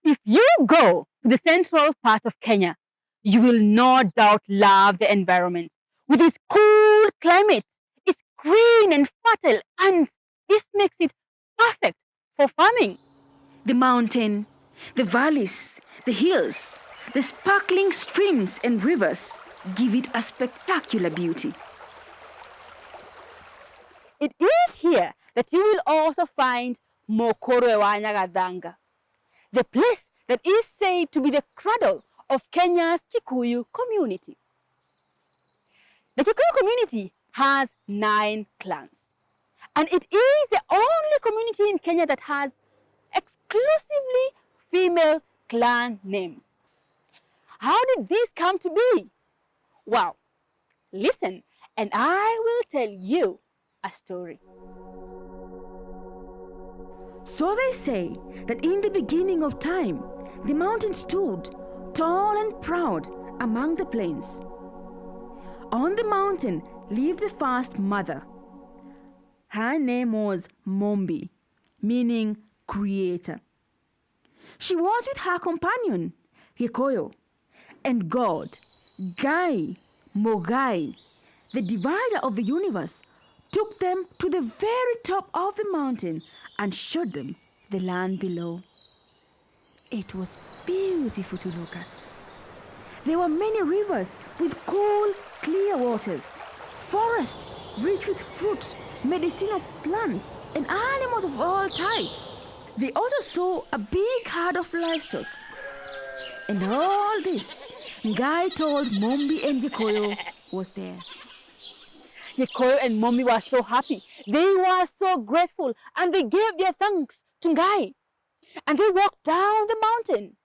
If you go to the central part of Kenya, you will no doubt love the environment. With its cool climate, it's green and fertile, and this makes it perfect for farming. The mountain, the valleys, the hills, the sparkling streams and rivers give it a spectacular beauty. It is here that you will also find Mokoro wa Nyagadanga, the place that is said to be the cradle of Kenya's Kikuyu community. The Kikuyu community has 9 clans, and it is the only community in Kenya that has exclusively female clan names. How did this come to be? Well, listen, and I will tell you a story. So they say that in the beginning of time, the mountain stood tall and proud among the plains. On the mountain lived the first mother. Her name was Mumbi, meaning creator. She was with her companion, Gikoyo, and God, Gai, Mogai, the divider of the universe, took them to the very top of the mountain and showed them the land below. It was beautiful to look at. There were many rivers with cool, clear waters, forests rich with fruit, medicinal plants, and animals of all types. They also saw a big herd of livestock. And all this, Guy told Mumbi and Gikoyo was there. Gikoyo and Mumbi were so happy. They were so grateful, and they gave their thanks to Ngai. And they walked down the mountain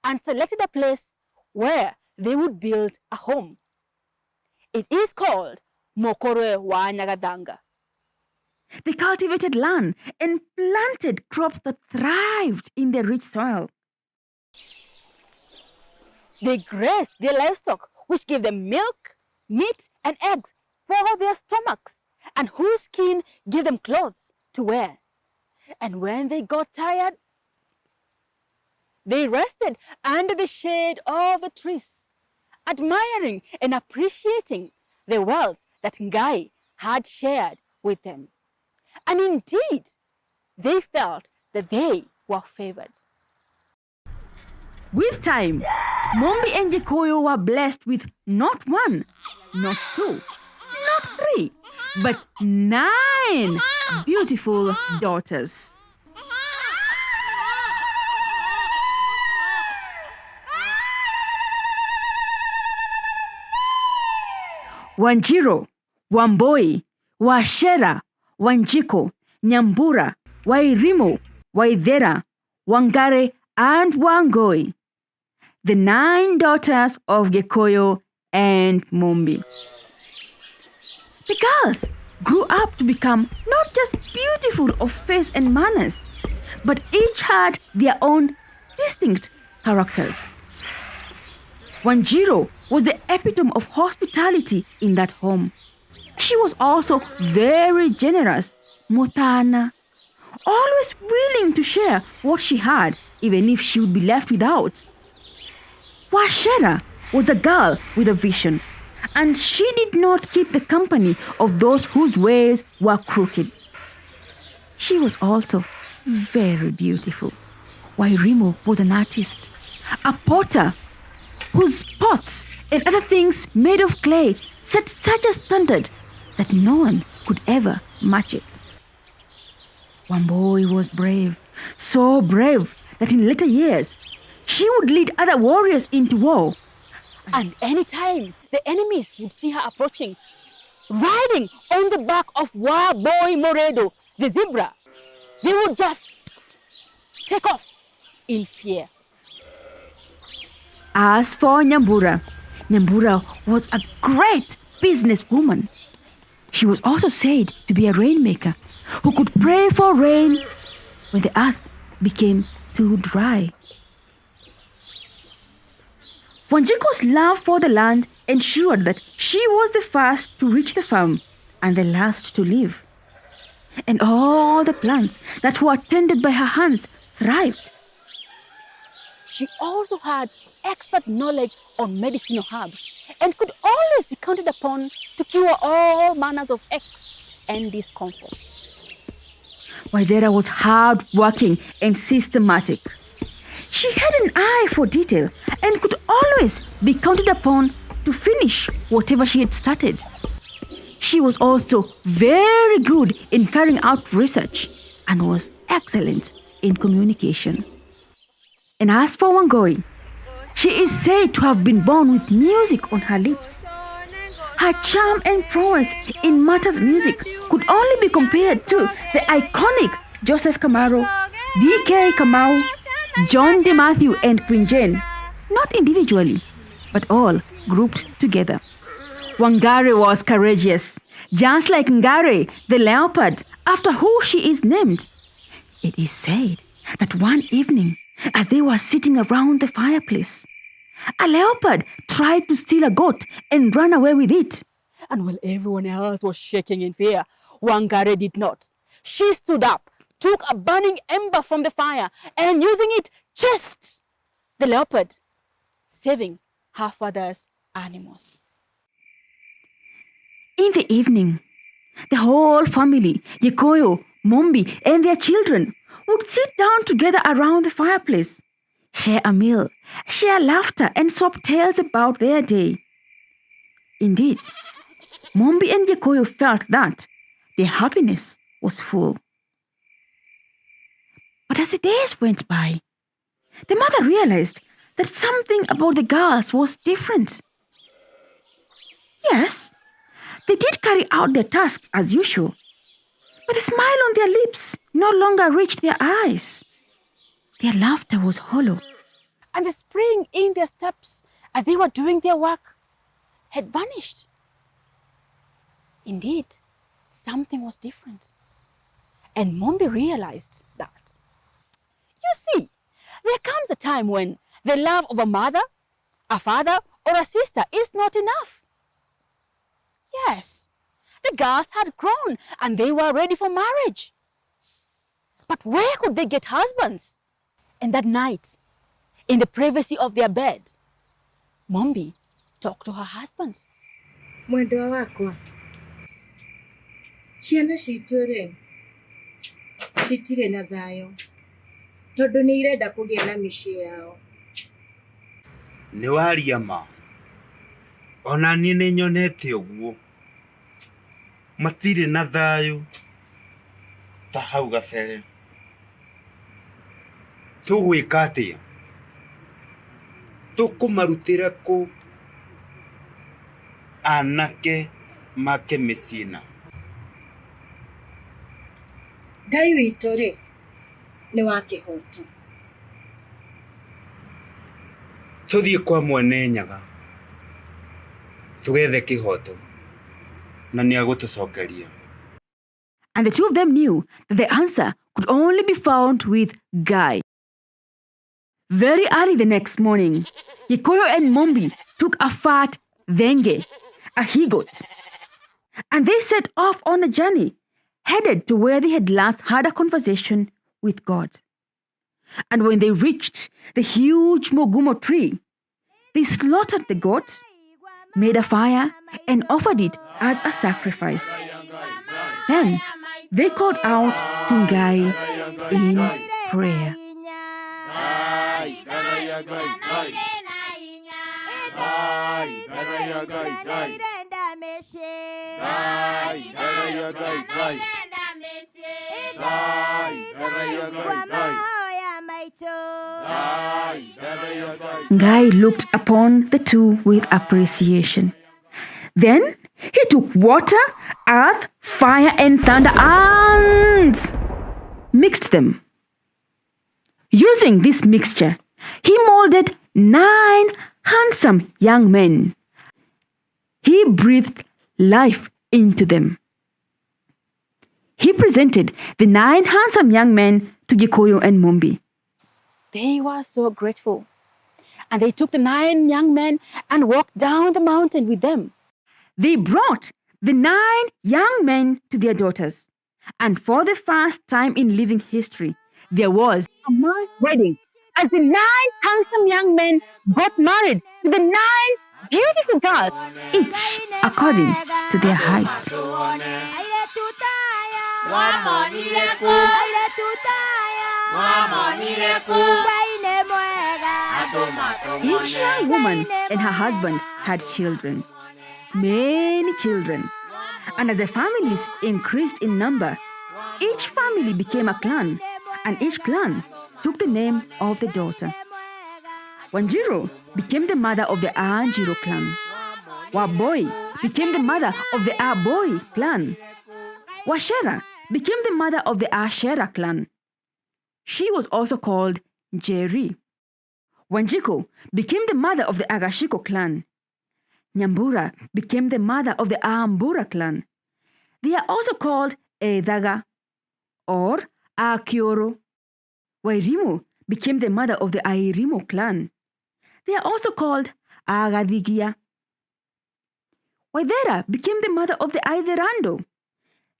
and selected a place where they would build a home. It is called Mokoro wa Nyagadanga. They cultivated land and planted crops that thrived in the rich soil. They grazed their livestock, which gave them milk, meat, and eggs for their stomachs, and whose skin gave them clothes to wear. And when they got tired, they rested under the shade of the trees, admiring and appreciating the wealth that Ngai had shared with them. And indeed, they felt that they were favored. With time, Mumbi and Gikoyo were blessed with not 1, not 2, not 3, but 9 beautiful daughters. Wanjiro, Wamboi, Washera, Wanjiko, Nyambura, Wairimo, Waithera, Wangari, and Wangoi, the 9 daughters of Gikoyo and Mumbi. The girls grew up to become not just beautiful of face and manners, but each had their own distinct characters. Wanjiro was the epitome of hospitality in that home. She was also very generous, Mutana, always willing to share what she had, even if she would be left without. Washera was a girl with a vision, and she did not keep the company of those whose ways were crooked. She was also very beautiful. Wairimo was an artist, a potter, whose pots and other things made of clay set such a standard that no one could ever match it. Wamboi was brave, so brave that in later years she would lead other warriors into war. And anytime the enemies would see her approaching, riding on the back of Waboi Moredo, the zebra, they would just take off in fear. As for Nyambura, Nyambura was a great businesswoman. She was also said to be a rainmaker who could pray for rain when the earth became too dry. Wanjiko's love for the land ensured that she was the first to reach the farm and the last to leave. And all the plants that were tended by her hands thrived. She also had expert knowledge on medicinal herbs and could always be counted upon to cure all manners of aches and discomforts. Waidera was hard-working and systematic. She had an eye for detail and could always be counted upon to finish whatever she had started. She was also very good in carrying out research and was excellent in communication. And as for Wangari, she is said to have been born with music on her lips. Her charm and prowess in matters music could only be compared to the iconic Joseph Kamaro, D.K. Kamau, John De Matthew and Queen Jane, not individually, but all grouped together. Wangari was courageous, just like Ngare, the leopard, after who she is named. It is said that one evening, as they were sitting around the fireplace, a leopard tried to steal a goat and ran away with it. And while everyone else was shaking in fear, Wangari did not. She stood up, took a burning ember from the fire, and using it, chased the leopard, saving her father's animals. In the evening, the whole family, Gikuyu, Mumbi, and their children would sit down together around the fireplace, share a meal, share laughter, and swap tales about their day. Indeed, Mumbi and Gikuyu felt that their happiness was full. But as the days went by, the mother realized that something about the girls was different. Yes, they did carry out their tasks as usual, but the smile on their lips no longer reached their eyes. Their laughter was hollow, and the spring in their steps as they were doing their work had vanished. Indeed, something was different, and Mumbi realized that. You see, there comes a time when the love of a mother, a father, or a sister is not enough. Yes, the girls had grown and they were ready for marriage. But where could they get husbands? And that night, in the privacy of their bed, Mumbi talked to her husband. Mwendwa wakwa, ciana citũ-rĩ, citirĩ na thayũ tondũ nĩ irenda kũgĩa na mĩciĩ yao. Nĩ waria ma, ona niĩ nĩ nyonete ũguo. Matirĩ na thayũ ta hau gabere. Tũgwĩka atĩa? Tũkũmarutĩra kũ anake make mĩciĩ ĩno? Ngai witũ-rĩ, nĩ wa kĩhooto. Tũthiĩ kwa Mwene Nyaga tũgethe kĩhooto na nĩ agũtũcokeria. and the two of them knew that the answer could only be found with Guy. Very early the next morning, Gikuyu and Mumbi took a fat denge, a he-goat, and they set off on a journey, headed to where they had last had a conversation with God. And when they reached the huge Mogumo tree, they slaughtered the goat, made a fire, and offered it as a sacrifice. Then they called out to Ngai in prayer. Ngai looked upon the two with appreciation. Then he took water, earth, fire, and thunder and mixed them. Using this mixture, he molded 9 handsome young men. He breathed life into them. He presented the 9 handsome young men to Gikuyu and Mumbi. They were so grateful. And they took the 9 young men and walked down the mountain with them. They brought the 9 young men to their daughters. And for the first time in living history, there was a mass wedding as the 9 handsome young men got married to the 9 beautiful girls, each according to their height. Each young woman and her husband had children, many children. And as the families increased in number, each family became a clan, and each clan took the name of the daughter. Wanjiru became the mother of the Anjiru clan. Waboi became the mother of the Aboi clan. Washera became the mother of the Ashera clan. She was also called Njeri. Wanjiko became the mother of the Agashiko clan. Nyambura became the mother of the Aambura clan. They are also called Edaga or Akioro. Wairimu became the mother of the Airimu clan. They are also called Agadigia. Waidera became the mother of the Aiderando.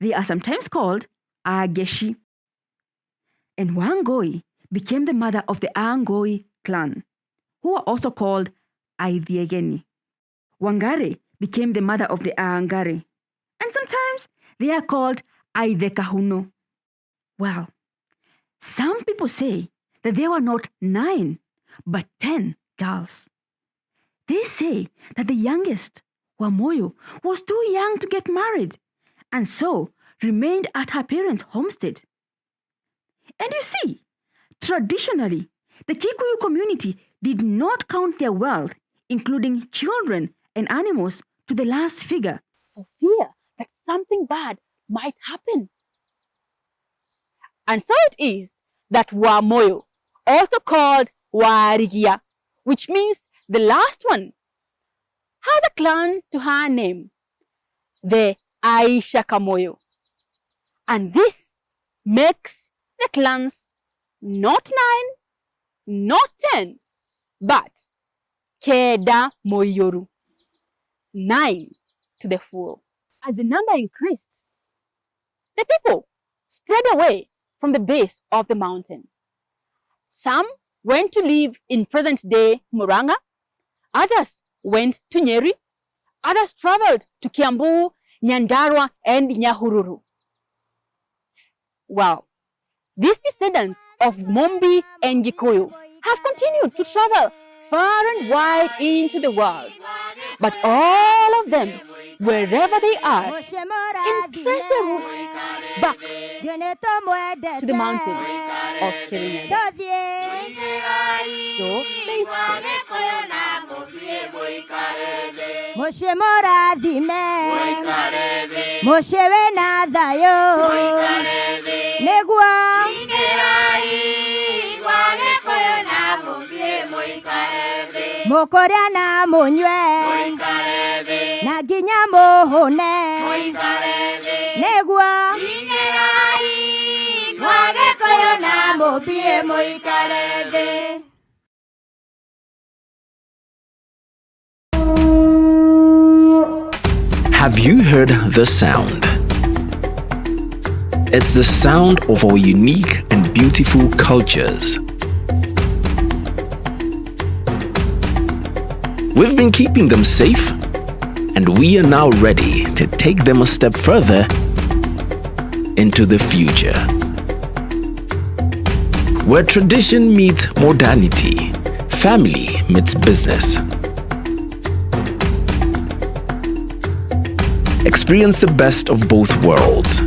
They are sometimes called Ageshi. And Wangoi became the mother of the Angoi clan, who are also called Aidiegeni. Wangari became the mother of the Aangari, and sometimes they are called Aidekahuno. Well, some people say that there were not 9, but 10 girls. They say that the youngest, Wamoyo, was too young to get married, and so remained at her parents' homestead. And you see, traditionally, the Kikuyu community did not count their wealth, including children and animals, to the last figure, for fear that something bad might happen. And so it is that Wamoyo, also called Warigia, which means the last one, has a clan to her name, the Aisha Kamoyo. And this makes the clans not 9, not 10, but Keda Moyoru, 9 to the full. As the number increased, the people spread away from the base of the mountain. Some went to live in present-day Muranga, others went to Nyeri, others traveled to Kiambu, Nyandarua, and Nyahururu. Well, these descendants of Mumbi and Gikuyu have continued to travel far and wide into the world. But all of them, wherever they are, trace their roots back to the mountain of Kirinyaga. So they say, Moshe moradime, Moshe venadayo, negua, mokoria na munywe, na ginya mohone, negua, wagekoyo na mobie moikarede. Have you heard the sound? It's the sound of our unique and beautiful cultures. We've been keeping them safe, and we are now ready to take them a step further into the future. Where tradition meets modernity, family meets business. Experience the best of both worlds.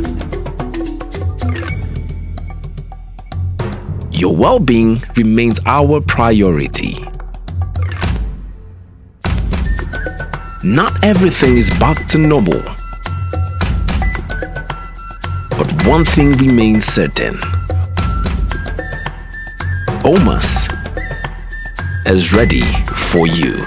Your well-being remains our priority. Not everything is back to normal. But one thing remains certain. Bomas is ready for you.